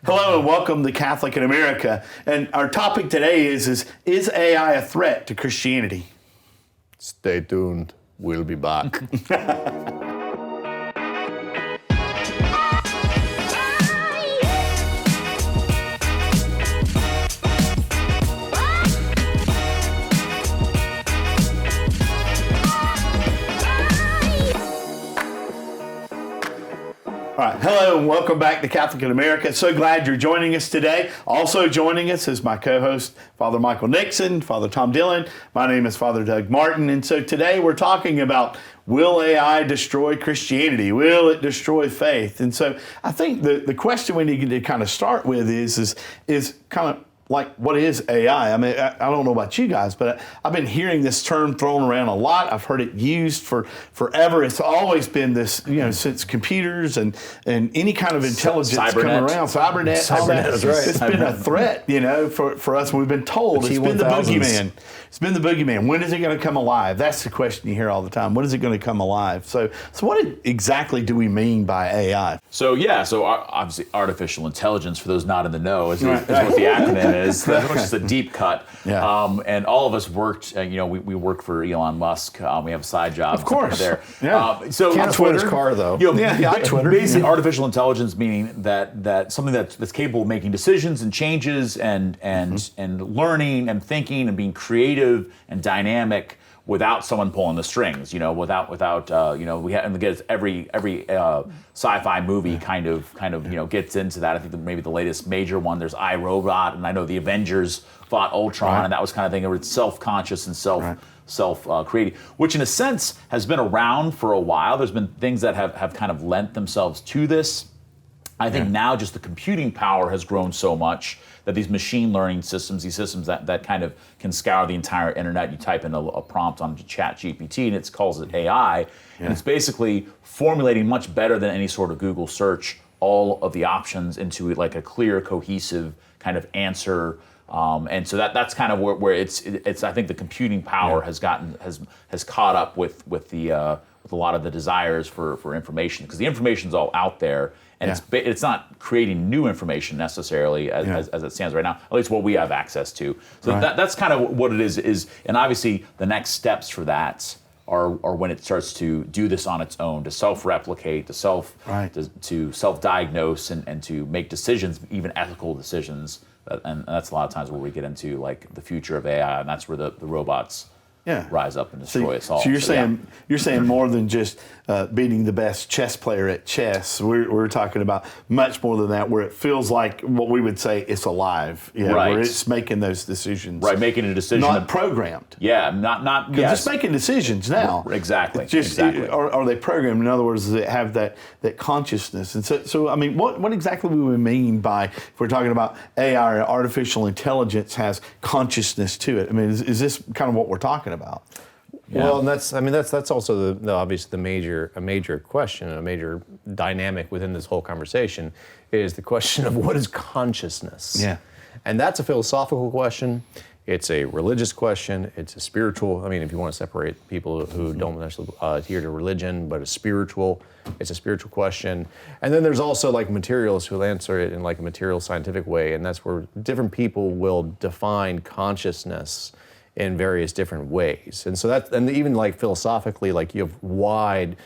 Hello and welcome to Catholic in America. And our topic today is AI a threat to Christianity? Stay tuned. We'll be back. All right, hello and welcome back to Catholic in America. So glad you're joining us today. Also joining us is my co-host, Father Michael Nixon, Father Tom Dillon. My name is Father Doug Martin. And so today we're talking about, will AI destroy Christianity? Will it destroy faith? And so I think the question we need to kind of start with is kind of like, what is AI? I mean, I don't know about you guys, but I've been hearing this term thrown around a lot. I've heard it used for forever. It's always been this, since computers and any kind of intelligence come around. Cybernet, all that. That's right. It's been a threat, for us. We've been told it's been the boogeyman. It's been the boogeyman. When is it going to come alive? That's the question you hear all the time. When is it going to come alive? So what exactly do we mean by AI? So obviously artificial intelligence, for those not in the know, is what the acronym is. That's just a deep cut. Yeah. And all of us worked, we work for Elon Musk. We have a side job. Of course. There. Yeah. Can't afford his car, though. I Twitter. Basically, artificial intelligence meaning that something that's capable of making decisions and changes and learning and thinking and being creative and dynamic without someone pulling the strings, without we have, and again, every sci-fi movie kind of gets into that. I think maybe the latest major one, there's iRobot, and I know the Avengers fought Ultron, and that was kind of thing where it's self-conscious and self-creating, which in a sense has been around for a while. There's been things that have kind of lent themselves to this. I think now just the computing power has grown so much that these machine learning systems, these systems that kind of can scour the entire internet, you type in a prompt on ChatGPT and it calls it AI, and it's basically formulating much better than any sort of Google search all of the options into like a clear, cohesive kind of answer. And so that's kind of where it's I think the computing power has caught up with a lot of the desires for information, because the information's all out there. And it's not creating new information necessarily as it stands right now, at least what we have access to. So that's kind of what it is. And obviously the next steps for that are when it starts to do this on its own, to self-replicate, to self-diagnose and to make decisions, even ethical decisions. And that's a lot of times where we get into like the future of AI, and that's where the robots rise up and destroy us all. So you're saying more than just beating the best chess player at chess. We're talking about much more than that, where it feels like what we would say it's alive, where it's making those decisions, making a decision, not programmed. Not just making decisions now. Exactly. Are they programmed? In other words, does it have that consciousness? And so I mean, what exactly do we mean by, if we're talking about AI or artificial intelligence has consciousness to it? I mean, is this kind of what we're talking about? Well, and that's also obviously a major question, and a major dynamic within this whole conversation is the question of what is consciousness. Yeah. And that's a philosophical question. It's a religious question. It's a spiritual. I mean, if you want to separate people who don't necessarily adhere to religion, but it's a spiritual question. And then there's also like materialists who answer it in like a material scientific way, and that's where different people will define consciousness in various different ways. And so and even like philosophically, like you have wide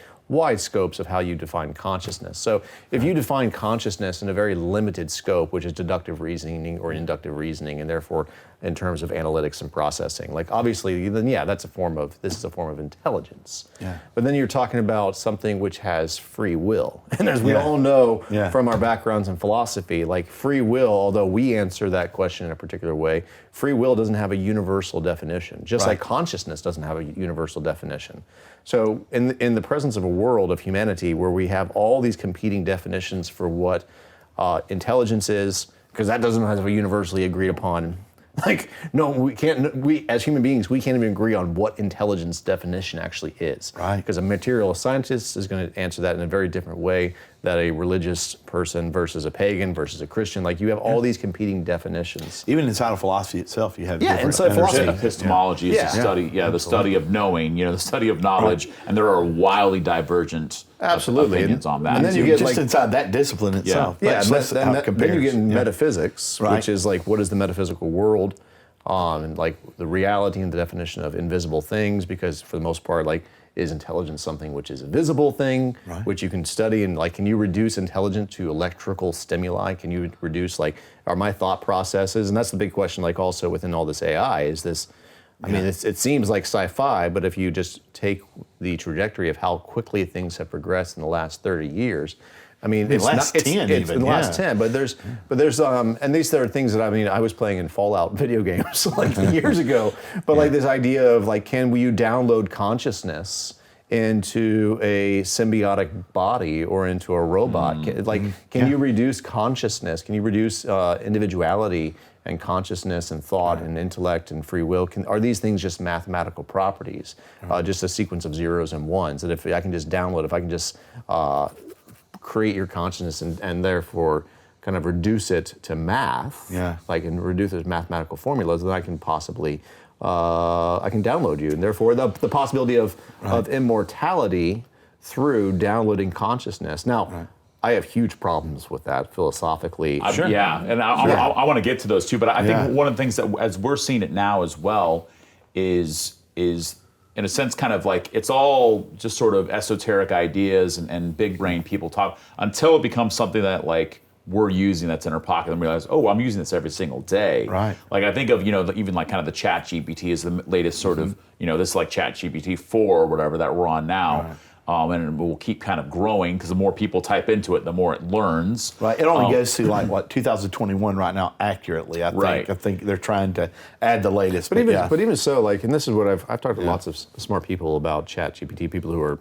scopes of how you define consciousness. So if you define consciousness in a very limited scope, which is deductive reasoning or inductive reasoning, and therefore in terms of analytics and processing, like obviously then this is a form of intelligence. Yeah. But then you're talking about something which has free will. And as we all know from our backgrounds in philosophy, like free will, although we answer that question in a particular way, free will doesn't have a universal definition, just like consciousness doesn't have a universal definition. So in the presence of a world of humanity where we have all these competing definitions for what intelligence is, because that doesn't have a universally agreed upon. Like, no, we can't. We as human beings, we can't even agree on what intelligence definition actually is. Right. Because a material scientist is going to answer that in a very different way that a religious person versus a pagan versus a Christian, like you have all these competing definitions. Even inside of philosophy itself, you have Yeah, different inside philosophy. Epistemology is the study, the study of knowing, the study of knowledge, and there are wildly divergent opinions on that. And then you You're get just inside that discipline itself. Much less how it then you get in compares. metaphysics, which is like what is the metaphysical world, and like the reality and the definition of invisible things, because for the most part, like, is intelligence something which is a visible thing, which you can study, and like, can you reduce intelligence to electrical stimuli? Can you reduce, like, are my thought processes? And that's the big question, like, also within all this AI, is this, I mean, it seems like sci-fi, but if you just take the trajectory of how quickly things have progressed in the last 30 years, I mean, it's last not, 10 it's even, in the last 10, but there's, and these are things that, I mean, I was playing in Fallout video games like years ago, but like this idea of like, can you download consciousness into a symbiotic body or into a robot? Can you reduce consciousness? Can you reduce individuality and consciousness and thought and intellect and free will? Are these things just mathematical properties, just a sequence of zeros and ones? That if I can just download, if I can just create your consciousness and therefore kind of reduce it to math, like, and reduce it to mathematical formulas, then I can possibly, I can download you. And therefore the possibility of immortality through downloading consciousness. Now, I have huge problems with that philosophically. Yeah, and I want to get to those too, but I think one of the things that, as we're seeing it now as well, is in a sense kind of like, it's all just sort of esoteric ideas and big brain people talk, until it becomes something that like we're using that's in our pocket and realize, oh, I'm using this every single day. Right. Like I think of, even like kind of the Chat GPT is the latest sort of, this is like Chat GPT 4 or whatever that we're on now. Right. And it will keep kind of growing because the more people type into it, the more it learns. Right. It only goes to like what 2021 right now accurately. I think. Right. I think they're trying to add the latest. But even so, like, and this is what I've talked to lots of smart people about ChatGPT, people who are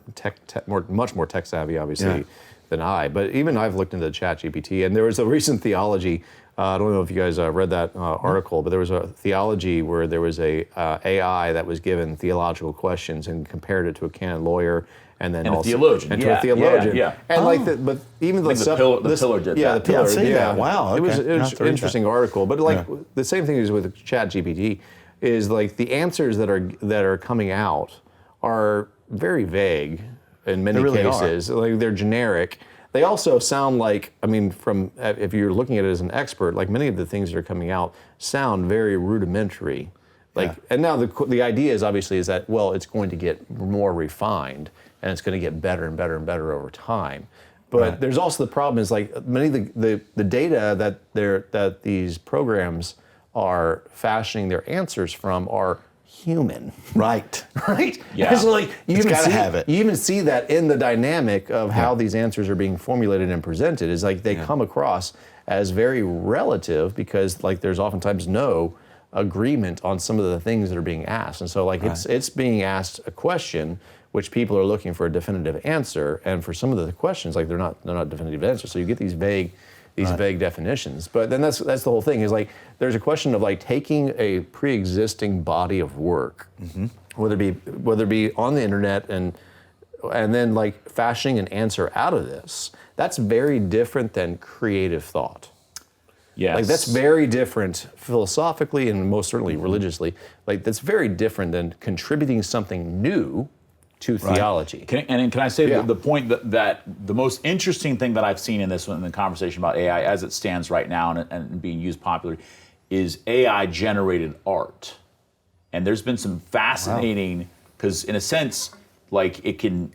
much more tech savvy, obviously, than I. But even I've looked into ChatGPT, and there was a recent theology. I don't know if you guys read that article, but there was a theology where there was a AI that was given theological questions and compared it to a canon lawyer. And then also a theologian. And to a theologian. Yeah. And but even the stuff, the pillar did that. Yeah, the pillar. I've seen that. Wow. Okay. It was an interesting article. But like the same thing is with ChatGPT, is like the answers that are coming out are very vague in many cases. Like they're generic. They also sound like, I mean, from if you're looking at it as an expert, like many of the things that are coming out sound very rudimentary. And now the idea is obviously is that, well, it's going to get more refined and it's going to get better and better and better over time. But there's also the problem is like many of the data that these programs are fashioning their answers from are human. Right. Right? Yeah. So like you have even see that in the dynamic of how these answers are being formulated and presented is like they come across as very relative because like there's oftentimes no agreement on some of the things that are being asked. And so like it's being asked a question which people are looking for a definitive answer, and for some of the questions like they're not definitive answers. So you get these vague definitions. But then that's the whole thing is like there's a question of like taking a pre-existing body of work, whether it be on the internet and then like fashioning an answer out of this. That's very different than creative thought. Yes. Like that's very different philosophically and most certainly religiously. Like that's very different than contributing something new to theology. Can I say the point that the most interesting thing that I've seen in this one, in the conversation about AI as it stands right now and being used popularly, is AI generated art. And there's been some fascinating, because in a sense, like it can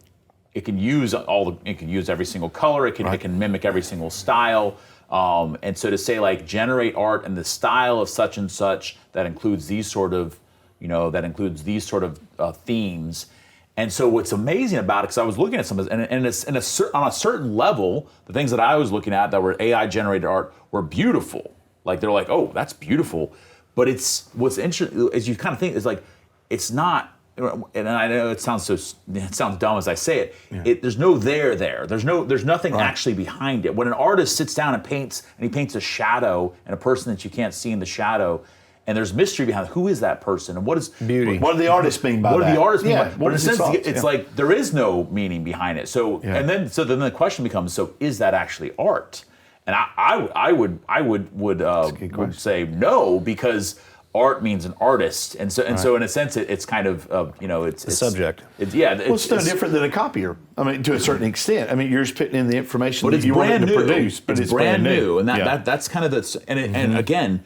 use every single color, it can mimic every single style. And so to say like generate art in the style of such and such that includes these sort of themes. And so what's amazing about it, because I was looking at some of this, and it's on a certain level, the things that I was looking at that were AI generated art were beautiful. Like they're like, oh, that's beautiful. But what's interesting is you kind of think is like it's not. And I know it sounds dumb as I say it. There's no there. There's nothing actually behind it. When an artist sits down and he paints a shadow and a person that you can't see in the shadow, and there's mystery behind who is that person and what is Beauty. What do the artists mean by that? what do the artists mean? Yeah. But What in a is his sense, thoughts? it's Yeah. like there is no meaning behind it. So Yeah. and then the question becomes: so is that actually art? And I would say no, because art means an artist, and so in a sense it's kind of it's The subject. It's It's no different than a copier. I mean, to a certain extent. I mean, you're just putting in the information but that it's you brand wanted to new. produce. But it's brand new, and Yeah. that's kind of the and again,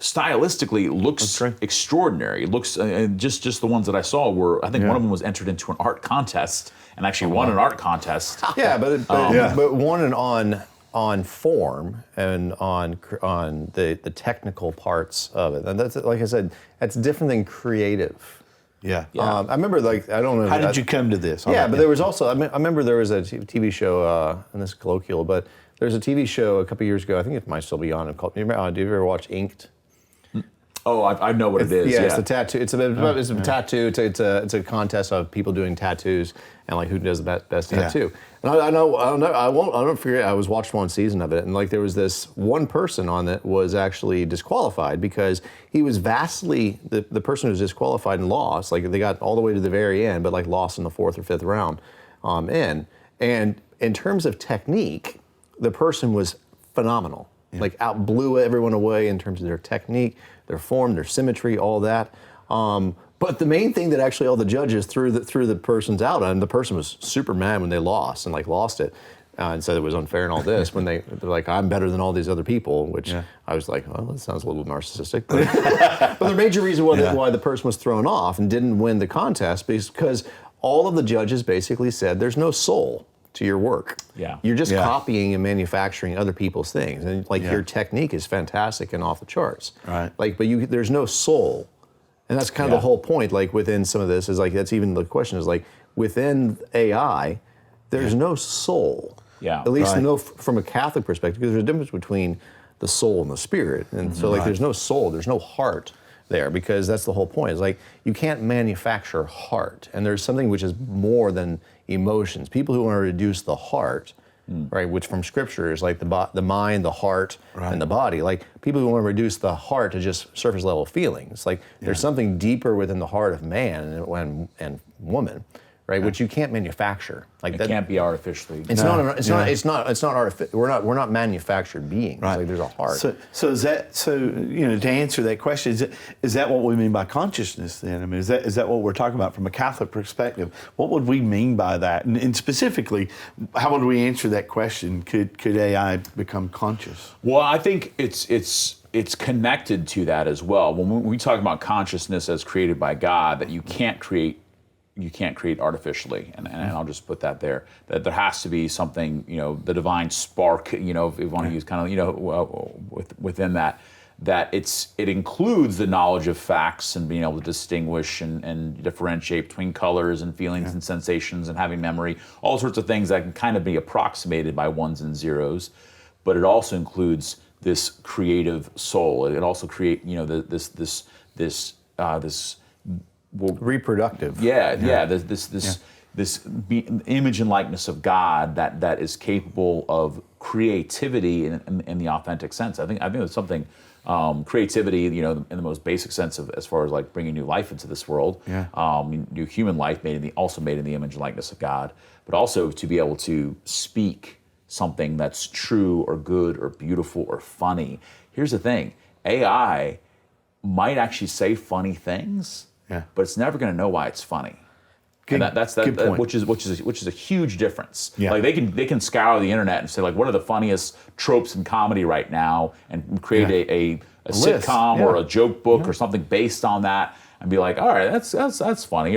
stylistically it looks right. extraordinary. It looks just the ones that I saw were, I think one of them was entered into an art contest and actually won an art contest. Yeah, but Yeah. but one and on form and on the technical parts of it, and that's, like I said, that's different than creative. Yeah. I remember, like, I don't know. How did you come to this? Yeah, but there was also, I remember there was a TV show, and this is colloquial, but there's a TV show a couple years ago, I think it might still be on, called, do you ever watch Inked? Oh, I know what it is. Yeah, it's a tattoo. It's a tattoo. It's a contest of people doing tattoos and like who does the best tattoo. And I don't forget. I was watched one season of it, and like there was this one person on that was actually disqualified because he was vastly the person who was disqualified and lost. Like they got all the way to the very end, but like lost in the 4th or 5th round. And in terms of technique, the person was phenomenal. Like out blew everyone away in terms of their technique, their form, their symmetry, all that. But the main thing that actually all the judges threw the person's out, and the person was super mad when they lost and like lost it, and said it was unfair and all this. When they're like, I'm better than all these other people, which I was like, well, that sounds a little narcissistic. But the major reason why the person was thrown off and didn't win the contest is because all of the judges basically said there's no soul to your work. Yeah. You're just copying and manufacturing other people's things. And like your technique is fantastic and off the charts. Right. Like, but there's no soul. And that's kind of the whole point, like within some of this is like, that's even the question is like, within AI, there's no soul. Yeah. At least from a Catholic perspective, because there's a difference between the soul and the spirit. And so like there's no soul, there's no heart there, because that's the whole point. It's like you can't manufacture heart, and there's something which is more than emotions. People who want to reduce the heart, right, which from Scripture is like the mind, the heart, and the body. Like people who want to reduce the heart to just surface level feelings. Like there's something deeper within the heart of man and woman, right, which you can't manufacture. Like It can't be artificially. It's not artificial. We're not manufactured beings. Right. Like there's a heart. So is that to answer that question, is that what we mean by consciousness then? I mean, is that what we're talking about from a Catholic perspective? What would we mean by that? And specifically, how would we answer that question? Could AI become conscious? Well, I think it's connected to that as well. When we talk about consciousness as created by God, that you can't create artificially, and I'll just put that there. That there has to be something, the divine spark, if we want to use kind of, within that it includes the knowledge of facts and being able to distinguish and differentiate between colors and feelings and sensations and having memory, all sorts of things that can kind of be approximated by ones and zeros, but it also includes this creative soul. It also create, this reproductive. This image and likeness of God that is capable of creativity in the authentic sense. I think it's something creativity, in the most basic sense of as far as like bringing new life into this world. New human life also made in the image and likeness of God, but also to be able to speak something that's true or good or beautiful or funny. Here's the thing: AI might actually say funny things. But it's never going to know why it's funny. And that's good point. which is a huge difference. Yeah. Like they can scour the internet and say like, what are the funniest tropes in comedy right now, and create a sitcom or a joke book or something based on that, and be like, all right, that's funny.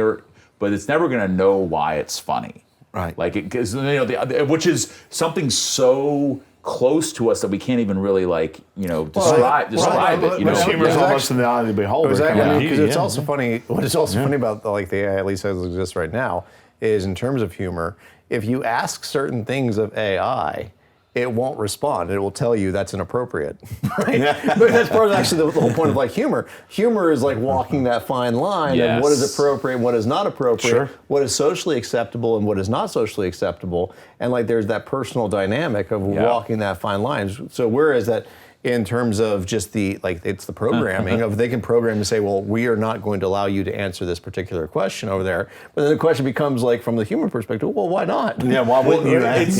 But it's never going to know why it's funny. Right. Like because which is something so close to us that we can't even really describe it. Humor is almost in the eye of the beholder. Exactly, because it's also funny. What is also funny about the AI, at least as it exists right now, is in terms of humor. If you ask certain things of AI, it won't respond. It will tell you that's inappropriate, right? But that's part of actually the whole point of like humor. Humor is like walking that fine line of what is appropriate and what is not appropriate, what is socially acceptable and what is not socially acceptable. And like there's that personal dynamic of walking that fine line. So whereas that in terms of just it's the programming of they can program to say, well, we are not going to allow you to answer this particular question over there. But then the question becomes like from the human perspective, well, why not? Yeah, why wouldn't you?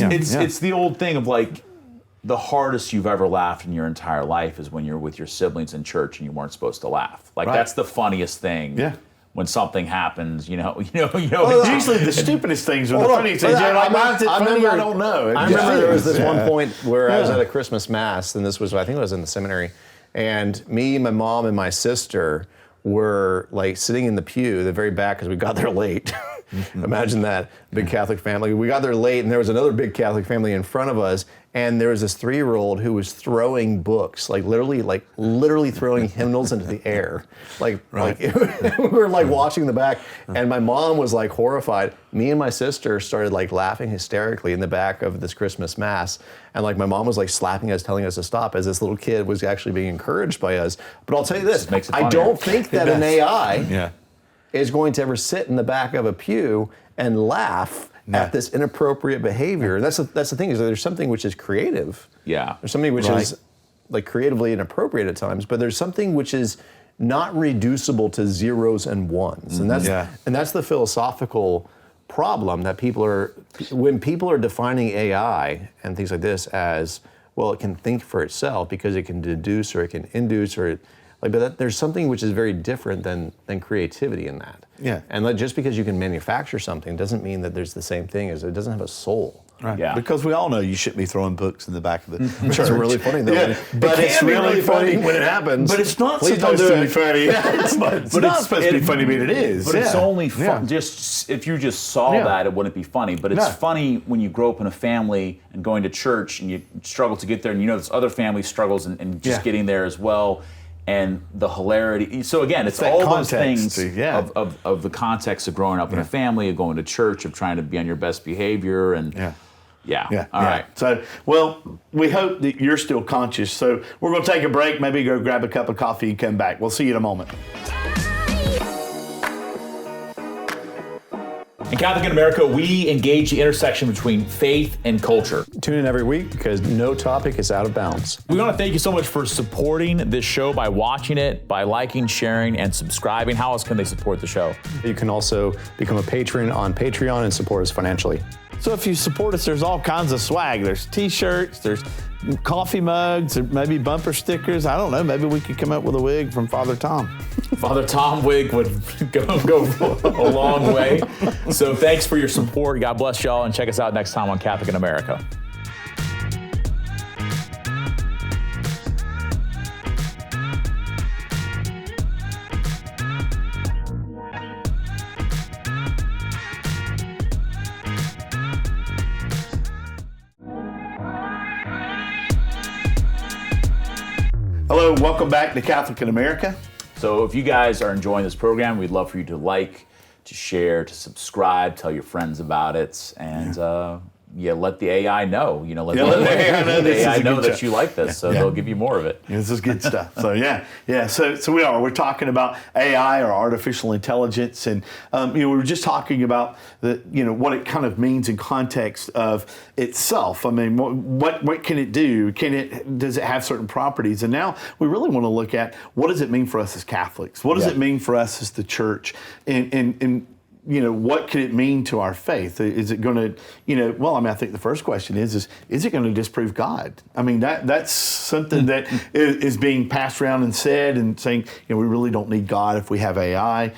It's the old thing of like the hardest you've ever laughed in your entire life is when you're with your siblings in church and you weren't supposed to laugh. Like that's the funniest thing. Yeah. When something happens, Well, usually the stupidest things are the funniest things. Why is it funny? I don't know. I remember there was this one point where I was at a Christmas mass, and this was, I think it was in the seminary, and me, my mom, and my sister were like sitting in the pew, the very back, because we got there late. Imagine that, big Catholic family. We got there late, and there was another big Catholic family in front of us, and there was this 3-year-old who was throwing books, literally throwing hymnals into the air. Like we were like watching the back, and my mom was like horrified. Me and my sister started like laughing hysterically in the back of this Christmas mass, and like my mom was like slapping us, telling us to stop, as this little kid was actually being encouraged by us. But I'll tell you this, I don't think that an AI is going to ever sit in the back of a pew and laugh at this inappropriate behavior. That's the thing, is that there's something which is creative. Yeah. There's something which is like creatively inappropriate at times, but there's something which is not reducible to zeros and ones. And that's the philosophical problem that when people are defining AI and things like this as, well, it can think for itself because it can deduce or it can induce but there's something which is very different than creativity in that. Yeah. And just because you can manufacture something doesn't mean that there's the same thing as it doesn't have a soul. Right. Yeah. Because we all know you shouldn't be throwing books in the back of the church. It's really funny though. Yeah. But it's really funny when it happens. But it's not Please supposed don't to be funny. It's not supposed to be funny, but it is. But it's only fun. Just if you just saw that, it wouldn't be funny. But it's funny when you grow up in a family and going to church and you struggle to get there, and you know this other family struggles and just getting there as well. And the hilarity. So again, it's all those things of the context of growing up in a family, of going to church, of trying to be on your best behavior, and all right. So, well, we hope that you're still conscious. So we're going to take a break, maybe go grab a cup of coffee and come back. We'll see you in a moment. In Catholic in America, we engage the intersection between faith and culture. Tune in every week because no topic is out of bounds. We want to thank you so much for supporting this show by watching it, by liking, sharing, and subscribing. How else can they support the show? You can also become a patron on Patreon and support us financially. So if you support us, there's all kinds of swag. There's t-shirts, there's coffee mugs, or maybe bumper stickers. I don't know. Maybe we could come up with a wig from Father Tom. Father Tom wig would go a long way. So thanks for your support. God bless y'all, and check us out next time on Catholic in America. Hello, welcome back to Catholic in America. So if you guys are enjoying this program, we'd love for you to like, to share, to subscribe, tell your friends about it, and let the AI know. Let the AI know that you like this, so they'll give you more of it. This is good stuff. So So we're talking about AI or artificial intelligence, and we were just talking about what it kind of means in context of itself. I mean, what can it do? Does it have certain properties? And now we really want to look at what does it mean for us as Catholics? What does it mean for us as the church? And what could it mean to our faith? Is it going to, I think the first question is it going to disprove God? I mean, that's something that is being passed around and said and saying, we really don't need God if we have AI.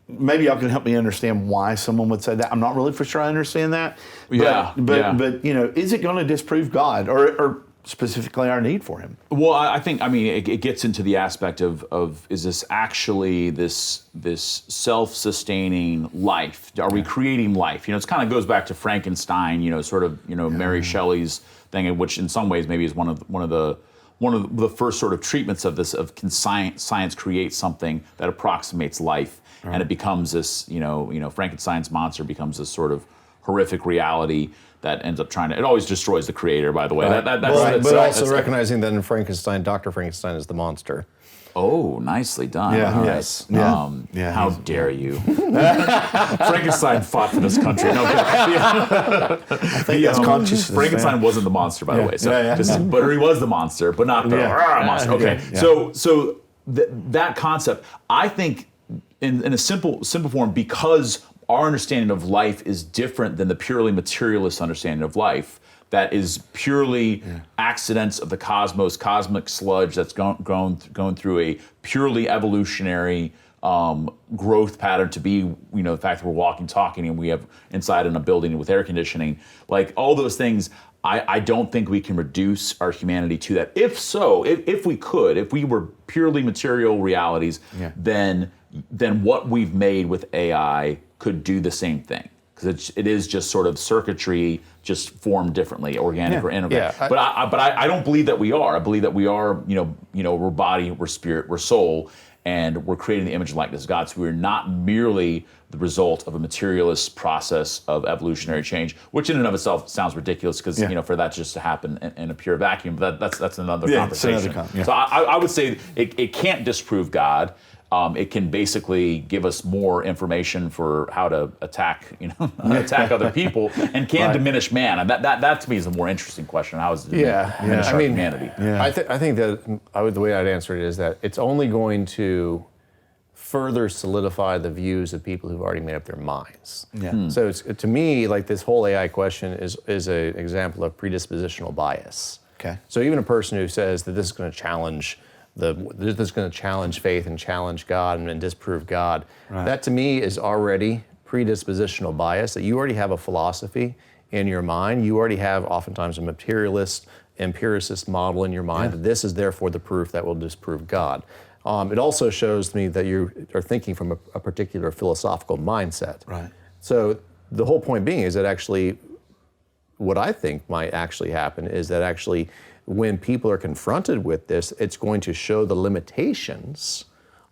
Maybe y'all can help me understand why someone would say that. I'm not really for sure I understand that. But is it going to disprove God or specifically our need for him? Well, I think, it gets into the aspect of is this actually this self-sustaining life? Are we creating life? It kind of goes back to Frankenstein, Mary Shelley's thing, which in some ways maybe is one of the first sort of treatments of this, of can science create something that approximates life, and it becomes this, Frankenstein's monster becomes this sort of horrific reality that ends up it always destroys the creator, by the way. But also recognizing that in Frankenstein, Dr. Frankenstein is the monster. Oh, nicely done. Yeah. All right. Yes. Yeah. How dare you? Frankenstein fought for this country. No, I think that's consciousness. Frankenstein wasn't the monster, by the way. So, but he was the monster, but not the monster. Okay. Yeah. So that concept, I think, in a simple form, because our understanding of life is different than the purely materialist understanding of life. That is purely accidents of the cosmos, cosmic sludge that's going through a purely evolutionary growth pattern to be, the fact that we're walking, talking, and we have inside in a building with air conditioning, like all those things. I don't think we can reduce our humanity to that. If we could, if we were purely material realities, then what we've made with AI could do the same thing. Because it is just sort of circuitry, just formed differently, organic or inorganic. But I don't believe that we are. I believe that we are, we're body, we're spirit, we're soul, and we're creating the image and likeness of God. So we're not merely the result of a materialist process of evolutionary change, which in and of itself sounds ridiculous because for that just to happen in a pure vacuum. But that's another conversation. So I would say it can't disprove God. It can basically give us more information for how to attack other people, and can diminish man. And that to me is a more interesting question. How is it diminish our humanity? I think that the way I'd answer it is that it's only going to further solidify the views of people who've already made up their minds. So to me, like this whole AI question is an example of predispositional bias. Okay. So even a person who says that this is going to challenge faith and challenge God and disprove God. That to me is already predispositional bias, that you already have a philosophy in your mind. You already have oftentimes a materialist, empiricist model in your mind that this is therefore the proof that will disprove God. It also shows me that you are thinking from a particular philosophical mindset. Right. So the whole point being is that actually what I think might actually happen is that actually when people are confronted with this, it's going to show the limitations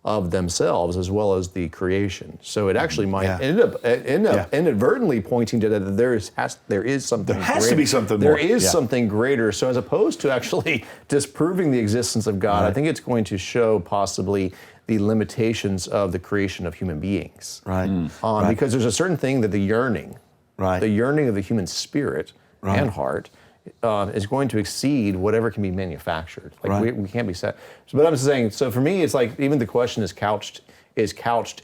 of themselves as well as the creation. So it actually might end up inadvertently pointing to that there is something. There has to be something more. There is something greater. So as opposed to actually disproving the existence of God, I think it's going to show possibly the limitations of the creation of human beings. Because there's a certain thing that the yearning of the human spirit and heart is going to exceed whatever can be manufactured. We can't be set. So, but I'm saying, so for me, it's like even the question is couched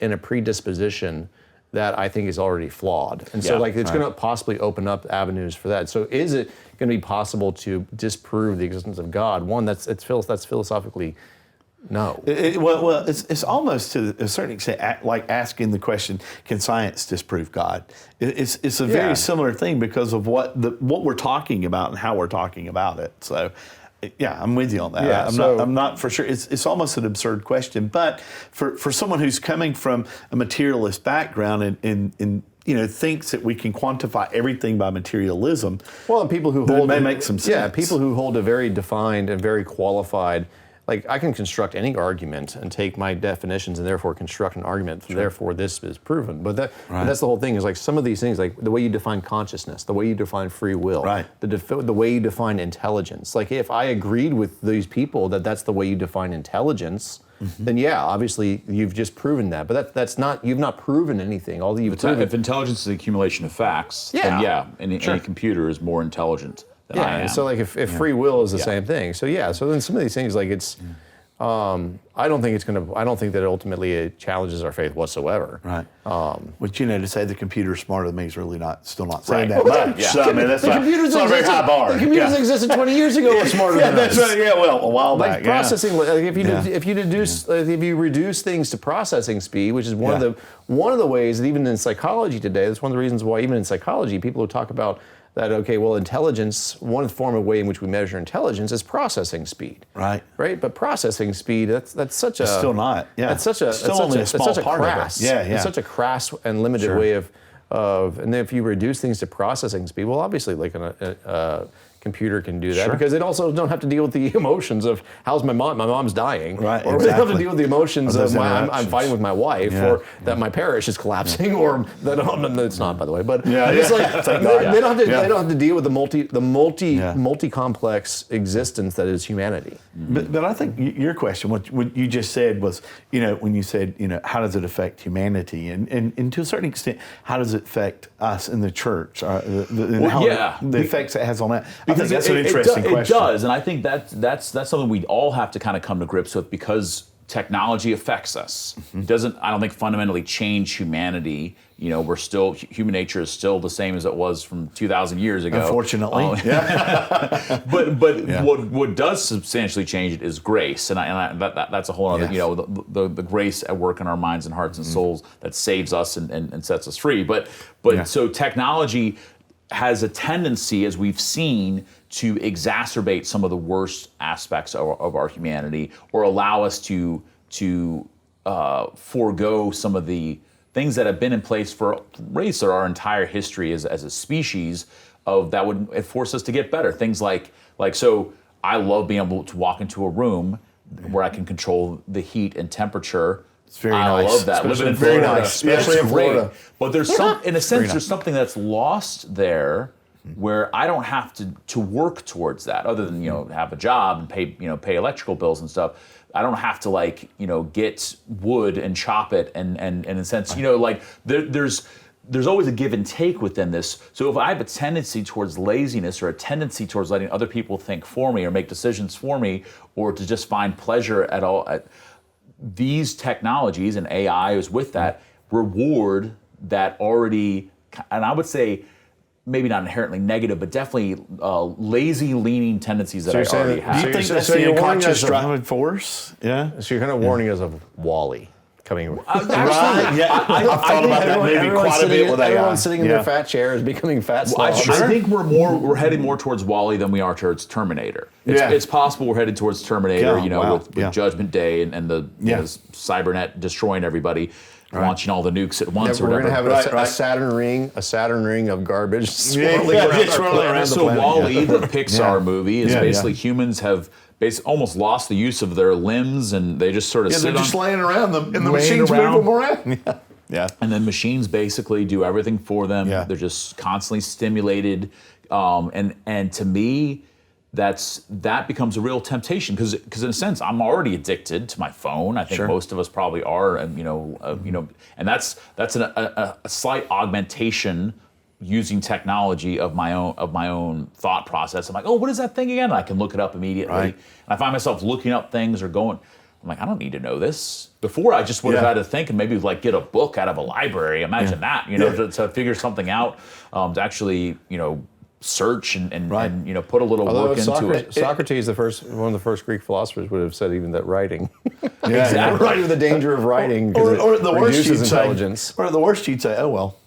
in a predisposition that I think is already flawed. And so it's going to possibly open up avenues for that. So is it going to be possible to disprove the existence of God? One, that's philosophically no. It's almost to a certain extent like asking the question, can science disprove God? It's a very similar thing because of what we're talking about and how we're talking about it. So, I'm with you on that. Yeah, I'm not for sure. It's almost an absurd question, but for someone who's coming from a materialist background and thinks that we can quantify everything by materialism. Well, and people who may make some sense. Yeah, people who hold a very defined and very qualified. Like I can construct any argument and take my definitions and therefore construct an argument. Therefore, this is proven. But that's the whole thing. Is like some of these things, like the way you define consciousness, the way you define free will, the way you define intelligence. Like if I agreed with these people that that's the way you define intelligence, then obviously you've just proven that. But that's not. You've not proven anything. All that you've proven. If intelligence is the accumulation of facts, then any computer is more intelligent. And so like if free will is the same thing. So so then some of these things like it's I don't think that ultimately it challenges our faith whatsoever. But to say the computer's smarter than me is really still not saying that much. So I mean that's not a very high bar. The computers that existed 20 years ago were smarter than us. That's right. Yeah, well, a while back. Processing, if you reduce things to processing speed, which is one of the ways that even in psychology today, that's one of the reasons why even in psychology people who talk about that, intelligence, one form of way in which we measure intelligence is processing speed. Right? But processing speed, that's such a... It's still not, That's such a crass. It's such a crass and limited way of... And then if you reduce things to processing speed, well, obviously, like computer can do that Sure. because it also don't have to deal with the emotions of how's my mom? My mom's dying, Right, or they don't have to exactly. deal with the emotions Or those of I'm interactions. fighting with my wife, Yeah. or that my parish is collapsing, or that it's not, by the way. But Yeah, it's yeah. like Thank God. they don't have to. Yeah. They don't have to deal with the Yeah. multi-complex existence that is humanity. But I think your question, what you just said was, when you said, how does it affect humanity? And to a certain extent, how does it affect us in the church? The effects it has on that. I think that's an interesting question. It does, and I think that's something we all have to kind of come to grips with because technology affects us. Mm-hmm. It doesn't, I don't think, fundamentally change humanity. We're still, human nature is still the same as it was from 2,000 years ago. Unfortunately. But what does substantially change it is grace, and that's a whole other, Yes. the grace at work in our minds and hearts and souls that saves us and sets us free. But so technology has a tendency, as we've seen, to exacerbate some of the worst aspects of our humanity, or allow us to forego some of the things that have been in place for race or our entire history as a species of that would force us to get better. Things like so I love being able to walk into a room where I can control the heat and temperature. It's very I nice. love that. Especially Living in very Florida, nice. Especially it's in great. Florida. But there's in a sense, nice. there's something that's lost there where I don't have to work towards that, other than have a job and pay electrical bills and stuff. I don't have to get wood and chop it and in a sense there's always a give and take within this. So if I have a tendency towards laziness or a tendency towards letting other people think for me or make decisions for me, or to just find pleasure at these technologies, and AI is with that, reward that already, and I would say maybe not inherently negative, but definitely lazy leaning tendencies that I already have. Do you think So- that's so the you're warning unconscious us of- driving force? Yeah. So you're kind of warning us of Wall-E coming. Right? Yeah. I've thought about that movie quite a bit with AI. Everyone sitting in their fat chairs becoming fat slobs. I think we're heading more towards Wall-E than we are towards Terminator. It's possible we're headed towards Terminator, with Judgment Day and the cybernet destroying everybody, launching all the nukes at once. We're or going to whatever. have a Saturn ring of garbage swirling swirling around. around the So planet. Wall-E, the Pixar movie, is Yeah, basically humans have almost lost the use of their limbs, and they just sort of Yeah, sit they're just on, laying around them, and the laying machines around. move them around. Yeah. and then machines basically do everything for them. Yeah. They're just constantly stimulated, and to me, that becomes a real temptation because in a sense I'm already addicted to my phone. I think most of us probably are, and and that's a slight augmentation using technology of my own thought process. I'm like, oh, what is that thing again? And I can look it up immediately. Right. And I find myself looking up things or going. I'm like, I don't need to know this. Before I just would have had to think and maybe get a book out of a library. Imagine that, to figure something out, to actually search and put a little work into it. Socrates, one of the first Greek philosophers, would have said even that writing. Exactly. Writing, the danger of writing, Or the worst you'd reduces say, intelligence. or the worst you'd say, oh well,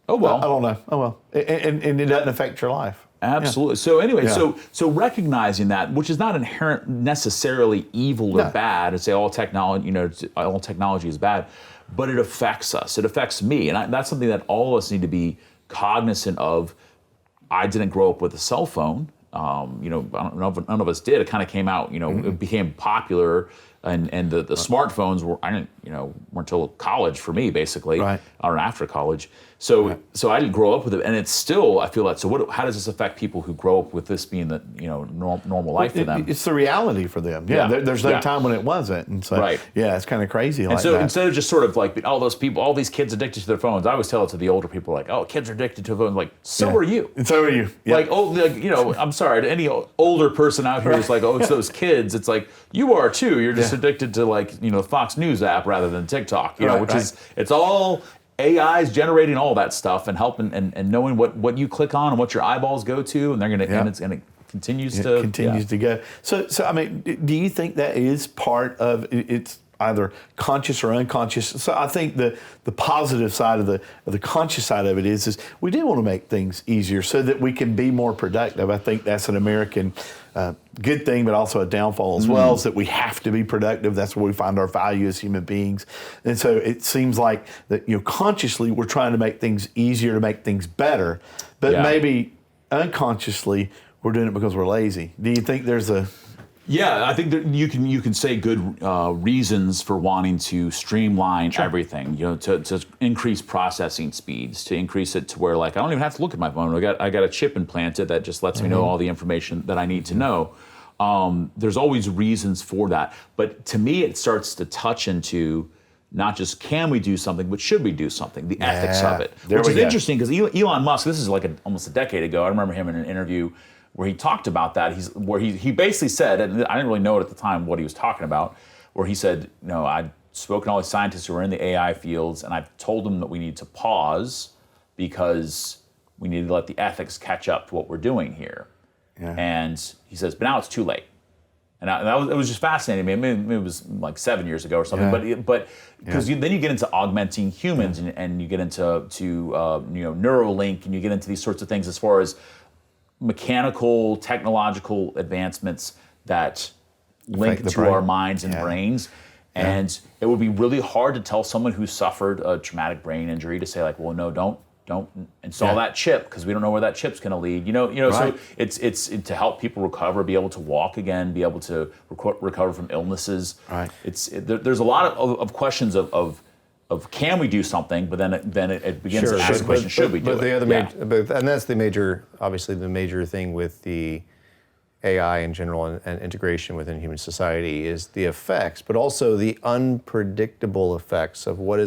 Oh well. I don't know, oh well, and it doesn't affect your life. Absolutely. So anyway, Yeah. so recognizing that, which is not inherent necessarily evil or No. bad, to say all technology is bad, but it affects us. It affects me, and that's something that all of us need to be cognizant of. I didn't grow up with a cell phone. None of us did. It kind of came out. It became popular, and the smartphones weren't until college for me, basically, Right. or after college. So I didn't grow up with it, and it's still, I feel that. So how does this affect people who grow up with this being the normal life for them? It's the reality for them. Yeah, Yeah. there's no Yeah. time when it wasn't, and so Right. yeah, it's kind of crazy. And like so that. instead of just sort of all these kids addicted to their phones, I always tell it to the older people, like, oh, kids are addicted to phones. Like, so are you. And so are you. Yeah. I'm sorry, to any older person out here who's like, oh, it's those kids. It's like, you are too. You're just addicted to the Fox News app rather than TikTok, which is, it's all AI's generating all that stuff and helping and knowing what you click on and what your eyeballs go to, and it continues to go. So I mean, do you think that is part of it's either conscious or unconscious? So I think the positive side of the conscious side of it is we do want to make things easier so that we can be more productive. I think that's an American good thing, but also a downfall as well, is that we have to be productive. That's where we find our value as human beings. And so it seems like that consciously we're trying to make things easier, to make things better, but maybe unconsciously we're doing it because we're lazy. Do you think there's a... Yeah, I think that you can say good reasons for wanting to streamline everything. To increase processing speeds, to increase it to where like I don't even have to look at my phone. I got a chip implanted that just lets me know all the information that I need to know. There's always reasons for that, but to me, it starts to touch into not just can we do something, but should we do something? The ethics of it, which is interesting because Elon Musk. This is like almost a decade ago. I remember him in an interview where he talked about that. He basically said, and I didn't really know it at the time what he was talking about, where he said, I'd spoken to all the scientists who are in the AI fields, and I've told them that we need to pause because we need to let the ethics catch up to what we're doing here. Yeah. And he says, but now it's too late. And it was just fascinating to me. I mean, it was like 7 years ago or something, but because then you get into augmenting humans and you get into Neuralink, and you get into these sorts of things as far as mechanical, technological advancements that link to our minds and brains. And it would be really hard to tell someone who suffered a traumatic brain injury to say like, well, no, don't install that chip because we don't know where that chip's going to lead. So it's to help people recover, be able to walk again, be able to recover from illnesses. Right. There's a lot of questions of can we do something, but then it begins to ask the question, should we do it? And that's the major thing with the AI in general and integration within human society is the effects, but also the unpredictable effects of what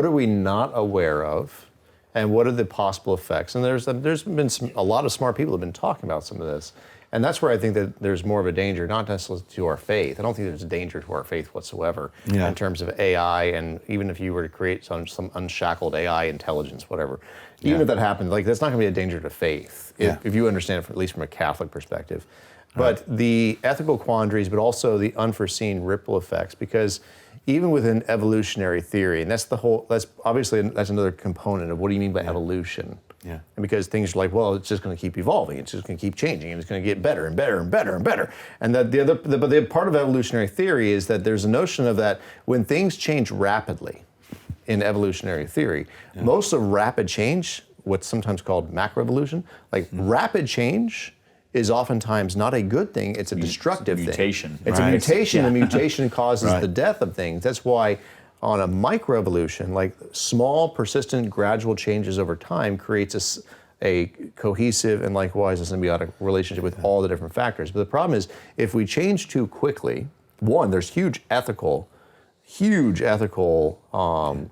are we not aware of, and what are the possible effects. And there's been a lot of smart people have been talking about some of this. And that's where I think that there's more of a danger, not necessarily to our faith. I don't think there's a danger to our faith whatsoever in terms of AI, and even if you were to create some unshackled AI intelligence, whatever, even if that happens, like that's not going to be a danger to faith, if you understand it, at least from a Catholic perspective. But the ethical quandaries, but also the unforeseen ripple effects, because even within evolutionary theory, and that's another component of what do you mean by evolution? Yeah. And because things are like, well, it's just going to keep evolving, it's just going to keep changing, and it's going to get better and better and better and better. And that the part of evolutionary theory is that there's a notion of that when things change rapidly in evolutionary theory, most of rapid change, what's sometimes called macroevolution, like rapid change is oftentimes not a good thing, it's a destructive mutation. It's a mutation. The mutation causes the death of things. That's why on a microevolution, like small, persistent, gradual changes over time creates a cohesive and likewise a symbiotic relationship with all the different factors. But the problem is, if we change too quickly, one, there's huge ethical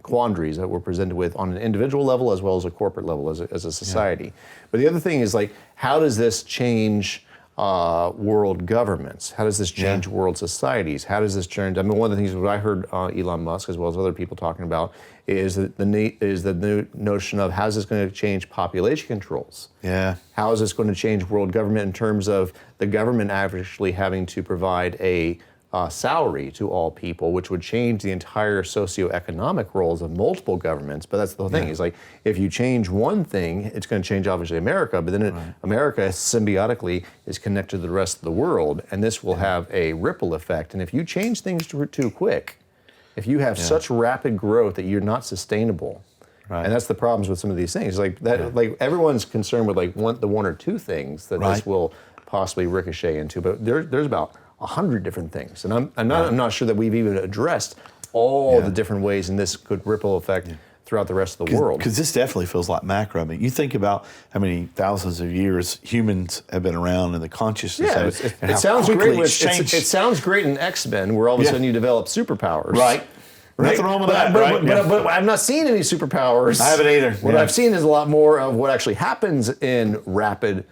quandaries that we're presented with on an individual level as well as a corporate level as a society. But the other thing is like, how does this change world governments? How does this change world societies? How does this change? I mean, one of the things that I heard Elon Musk as well as other people talking about is the new notion of how's this going to change population controls? Yeah. How is this going to change world government in terms of the government actually having to provide a salary to all people, which would change the entire socioeconomic roles of multiple governments. But that's the whole thing. Is like, if you change one thing, it's going to change obviously America, but then America symbiotically is connected to the rest of the world, and this will have a ripple effect. And if you change things too quick, if you have such rapid growth that you're not sustainable, and that's the problems with some of these things. Like that, like everyone's concerned with like the one or two things that this will possibly ricochet into, but there's about 100 different things, and I'm not sure that we've even addressed all the different ways in this could ripple effect throughout the rest of the world. Because this definitely feels like macro. I mean, you think about how many thousands of years humans have been around in the consciousness of it. It sounds great. It sounds great in X-Men, where all of a sudden you develop superpowers. Right. Nothing wrong with that, right? But I've not seen any superpowers. I haven't either. What I've seen is a lot more of what actually happens in rapid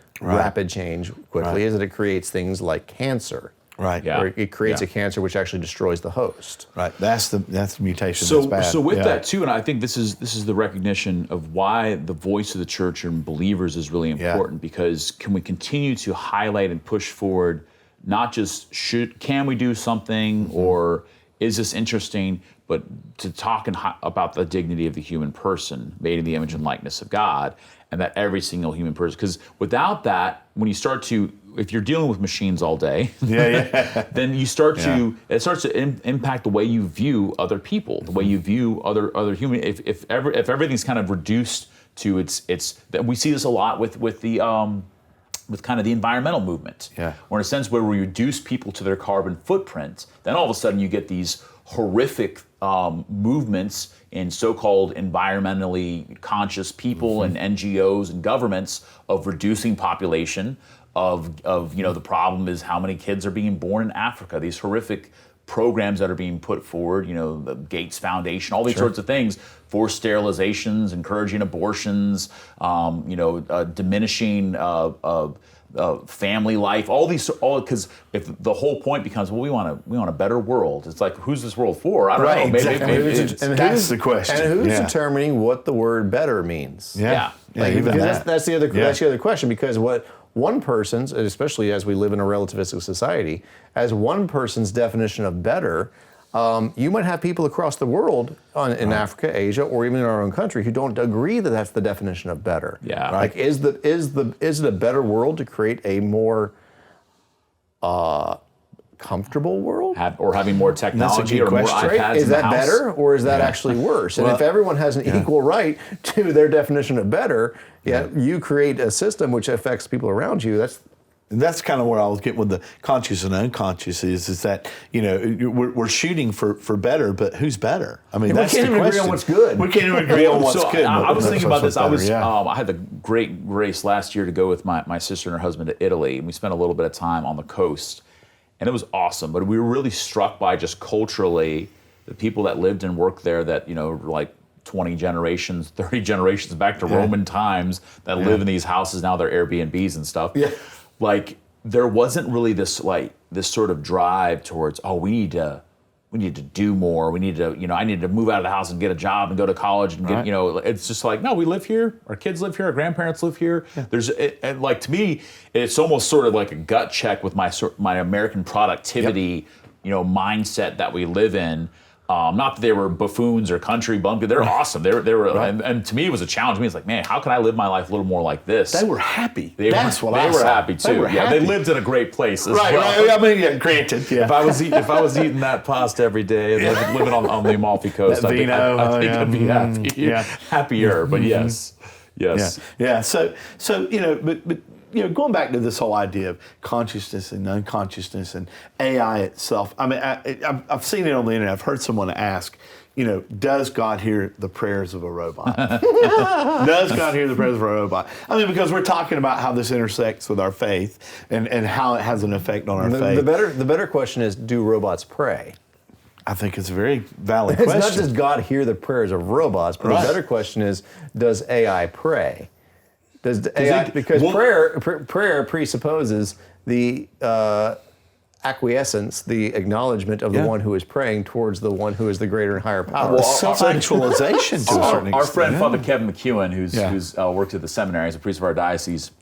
change quickly, is that it creates things like cancer. Right. Or it creates a cancer which actually destroys the host. Right. That's the mutation so, that's bad. So with that too, and I think this is the recognition of why the voice of the church and believers is really important, because can we continue to highlight and push forward not just can we do something or is this interesting, but to talk about the dignity of the human person made in the image and likeness of God, and that every single human person, because without that, when you start to, if you're dealing with machines all day, then you start to, it starts to impact the way you view other people, the way you view other human. If everything's kind of reduced to its, we see this a lot with the with kind of the environmental movement. Yeah. Or in a sense where we reduce people to their carbon footprint, then all of a sudden you get these horrific movements in so-called environmentally conscious people and NGOs and governments of reducing population, of the problem is how many kids are being born in Africa, these horrific programs that are being put forward, the Gates Foundation, all these sorts of things, forced sterilizations, encouraging abortions, diminishing family life, all because if the whole point becomes, well, we want a better world. It's like, who's this world for? I don't know. Exactly. That's the question. And who's determining what the word "better" means? That's the other question. Because what one person's, especially as we live in a relativistic society, as one person's definition of better, you might have people across the world in Africa, Asia, or even in our own country who don't agree that that's the definition of better. Yeah. Like, is it a better world to create a more comfortable world? Or having more technology or more iPads Is in the that house? better, or is that actually worse? And if everyone has an equal right to their definition of better, yet you create a system which affects people around you, that's kind of where I was getting with the conscious and unconscious is that, we're shooting for better, but who's better? I mean, that's the question. We can't even agree on what's good. We can't even agree on what's good. I was thinking about this. Better, I had the great grace last year to go with my sister and her husband to Italy, and we spent a little bit of time on the coast, and it was awesome. But we were really struck by just culturally the people that lived and worked there that, like 20 generations, 30 generations back to Roman times that live in these houses. Now they're Airbnbs and stuff. Yeah. Like, there wasn't really this sort of drive towards, we need to do more. We need to, I need to move out of the house and get a job and go to college and get, it's just like, no, we live here. Our kids live here. Our grandparents live here. Yeah. And like, to me, it's almost sort of like a gut check with my American productivity, mindset that we live in. Not that they were buffoons or country bumpkins. They're awesome. They were, and to me, it was a challenge. To me, it's like, man, how can I live my life a little more like this? They were happy. They were happy too. They lived in a great place as well. Right. I mean, granted. Yeah. If I was eating that pasta every day and living on the Amalfi Coast, I think I'd be happy. Yeah. Happier. But yes. Yeah. So but going back to this whole idea of consciousness and unconsciousness and AI itself, I mean, I've seen it on the internet. I've heard someone ask, does God hear the prayers of a robot? Does God hear the prayers of a robot? I mean, because we're talking about how this intersects with our faith and how it has an effect on our faith. The better question is, do robots pray? I think it's a very valid question. It's not just God hear the prayers of robots, but the better question is, does AI pray? Does AI, because prayer presupposes the acquiescence, the acknowledgement of the one who is praying towards the one who is the greater and higher power. Well, self-actualization to a certain extent. Our friend Father Kevin McEwen, who's worked at the seminary, as a priest of our diocese,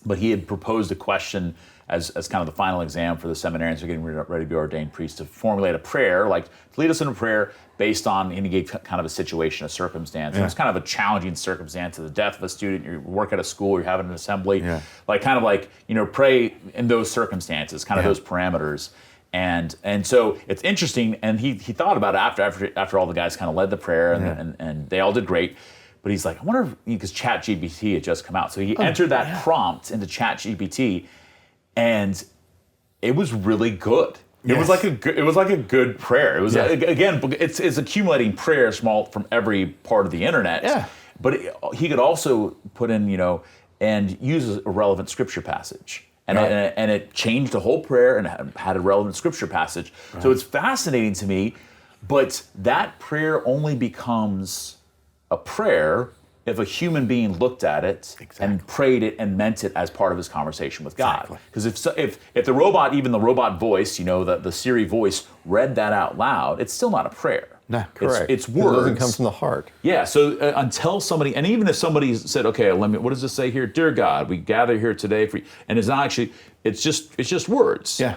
but he had proposed a question as kind of the final exam for the seminarians who are getting ready to be ordained priests, to formulate a prayer, like to lead us in a prayer based on, and he gave kind of a situation, a circumstance. And it was kind of a challenging circumstance, the death of a student, you work at a school, you're having an assembly, pray in those circumstances, kind of those parameters. And so it's interesting, and he thought about it after all the guys kind of led the prayer, and they all did great. But he's like, I wonder if, because ChatGPT had just come out, so he entered that prompt into ChatGPT, and it was really good. It was like a good prayer. It was again, it's accumulating prayers from every part of the internet. Yeah. But he could also put in, and use a relevant scripture passage. And it changed the whole prayer and had a relevant scripture passage. Right. So it's fascinating to me, but that prayer only becomes a prayer if a human being looked at it and prayed it and meant it as part of his conversation with God. Because if the robot, even the robot voice, the Siri voice, read that out loud, it's still not a prayer. No, correct. It's words. It doesn't come from the heart. Yeah, so until somebody, and even if somebody said, okay, what does this say here? Dear God, we gather here today for you. And it's not actually, it's just words. Yeah.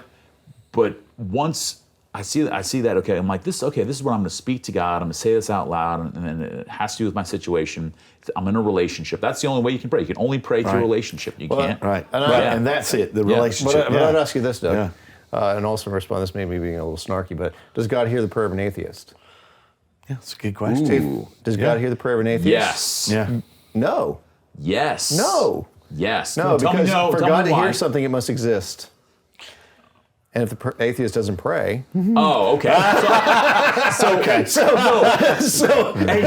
But once I see that, okay, I'm like, this is what I'm going to speak to God. I'm going to say this out loud, and it has to do with my situation. I'm in a relationship. That's the only way you can pray. You can only pray through a relationship. You can't. Right. And that's it, the relationship. But I'd ask you this, Doug, and also in response, this may be being a little snarky, but does God hear the prayer of an atheist? Yeah, that's a good question. Does God hear the prayer of an atheist? Yes. Yeah. No. Yes. No. Yes. No, tell because me no. for tell God me to why. heir something, it must exist. And if the atheist doesn't pray, Oh, okay. Hey,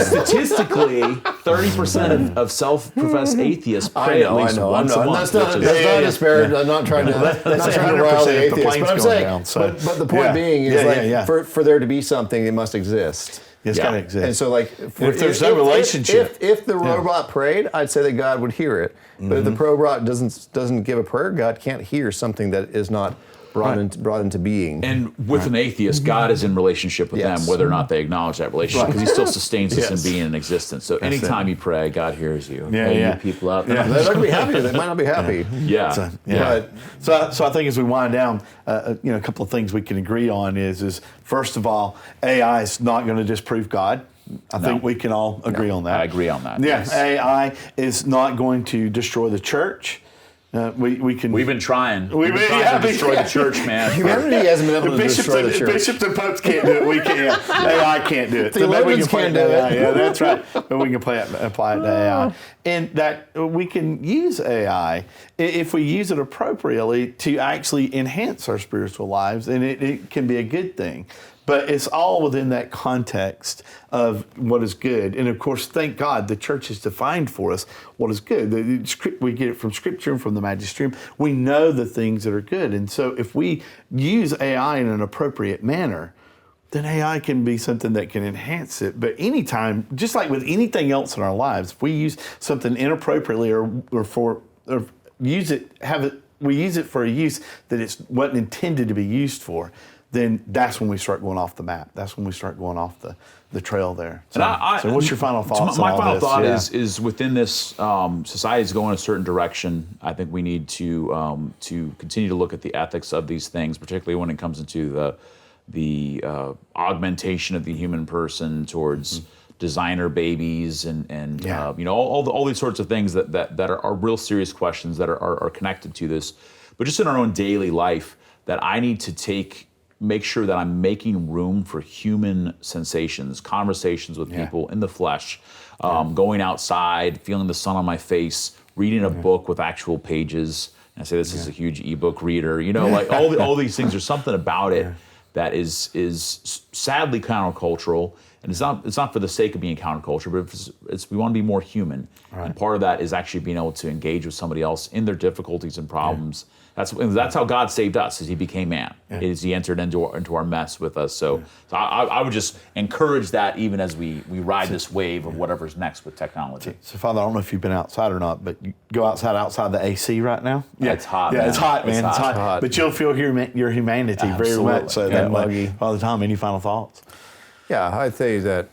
statistically, 30% of self-professed atheists pray at least once a month. That's not a disparage. I'm not trying to rile the atheists, but I'm saying. But the point being is for there to be something, it must exist. It's got to exist. And so, like, if there's no relationship, if the robot prayed, I'd say that God would hear it. But if the robot doesn't give a prayer, God can't hear something that is not brought into being. And with an atheist, God is in relationship with them, whether or not they acknowledge that relationship, because He still sustains us in being in existence. So anytime you pray, God hears you. You people out there. They're not going to be happy. They might not be happy. So I think as we wind down, a couple of things we can agree on is first of all, AI is not going to disprove God. I think we can all agree on that. I agree on that. Yeah, yes. AI is not going to destroy the church. We can. We've been trying. We've been trying to destroy the church, man. Humanity hasn't been able to destroy the church. Bishops and popes can't do it. We can't. AI can't do it. Theologians can't do it. Yeah, that's right. But we can apply it to AI, and that we can use AI if we use it appropriately to actually enhance our spiritual lives, and it can be a good thing. But it's all within that context of what is good. And of course, thank God, the church has defined for us what is good. We get it from Scripture and from the magisterium. We know the things that are good. And so if we use AI in an appropriate manner, then AI can be something that can enhance it. But anytime, just like with anything else in our lives, if we use something inappropriately we use it for a use that it wasn't intended to be used for, then that's when we start going off the map. That's when we start going off the trail there. So, so what's your final thoughts on all this? My final thought is within this, society is going a certain direction. I think we need to continue to look at the ethics of these things, particularly when it comes into the augmentation of the human person towards designer babies and all these sorts of things that are real serious questions that are connected to this. But just in our own daily life, that I need to make sure that I'm making room for human sensations, conversations with people in the flesh, going outside, feeling the sun on my face, reading a book with actual pages. And I say this is a huge ebook reader. Like all these things. There's something about it that is sadly countercultural, and it's not for the sake of being counterculture, but we want to be more human. Right. And part of that is actually being able to engage with somebody else in their difficulties and problems. That's how God saved us, is He became man. Is He entered into our mess with us. So I would just encourage that even as we ride this wave of whatever's next with technology. So Father, I don't know if you've been outside or not, but you go outside the AC right now. Yeah, it's hot. Yeah, man. it's hot, man. It's hot. But you'll feel your humanity very much. So Father Tom, any final thoughts? Yeah, I'd say that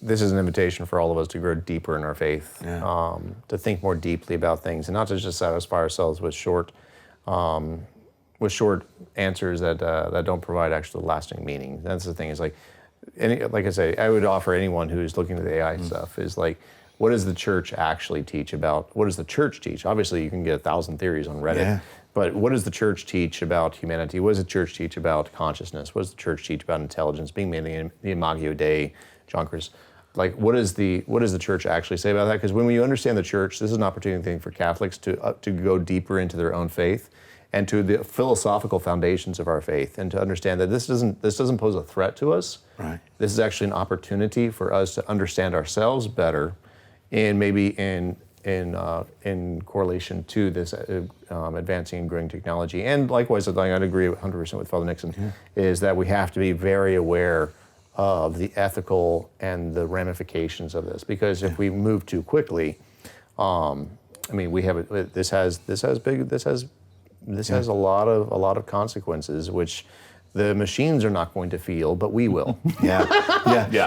this is an invitation for all of us to grow deeper in our faith, to think more deeply about things, and not to just satisfy ourselves with short answers that don't provide actual lasting meaning. That's the thing. Is like I say, I would offer anyone who's looking at the AI stuff is like, what does the church actually teach about? What does the church teach? Obviously, you can get 1,000 theories on Reddit. But what does the church teach about humanity? What does the church teach about consciousness? What does the church teach about intelligence, being made in the Imago Dei, Junkers? Like, what does the church actually say about that? Because when you understand the church, this is an opportunity thing for Catholics to go deeper into their own faith and to the philosophical foundations of our faith, and to understand that this doesn't pose a threat to us. Right. This is actually an opportunity for us to understand ourselves better, and maybe in correlation to this advancing and growing technology. And likewise, I'd agree 100% with Father Nixon, is that we have to be very aware of the ethical and the ramifications of this. Because if we move too quickly, we have this has a lot of consequences, which the machines are not going to feel, but we will. Yeah.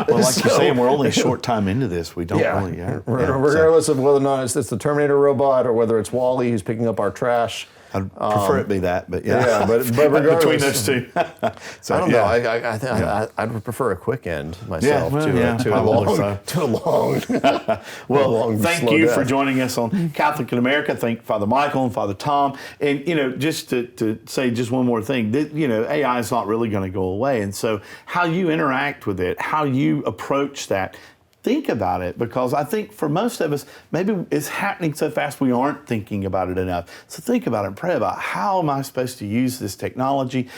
Well, like you're saying, we're only a short time into this. We don't really. Regardless of whether or not it's the Terminator robot or whether it's Wall-E who's picking up our trash. I'd prefer it be that, but but regardless, between those two. So, I don't know. I think I'd prefer a quick end myself to a long. Well, thank you for joining us on Catholic in America. Thank Father Michael and Father Tom. And just to say just one more thing, AI is not really going to go away, and so how you interact with it, how you approach that, think about it, because I think for most of us, maybe it's happening so fast we aren't thinking about it enough. So think about it and pray about, how am I supposed to use this technology?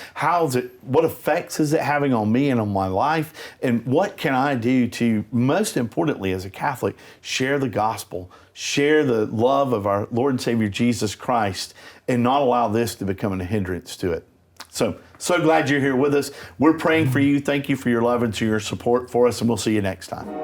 What effects is it having on me and on my life? And what can I do to, most importantly as a Catholic, share the gospel, share the love of our Lord and Savior Jesus Christ, and not allow this to become a hindrance to it. So glad you're here with us. We're praying for you. Thank you for your love and for your support for us, and we'll see you next time.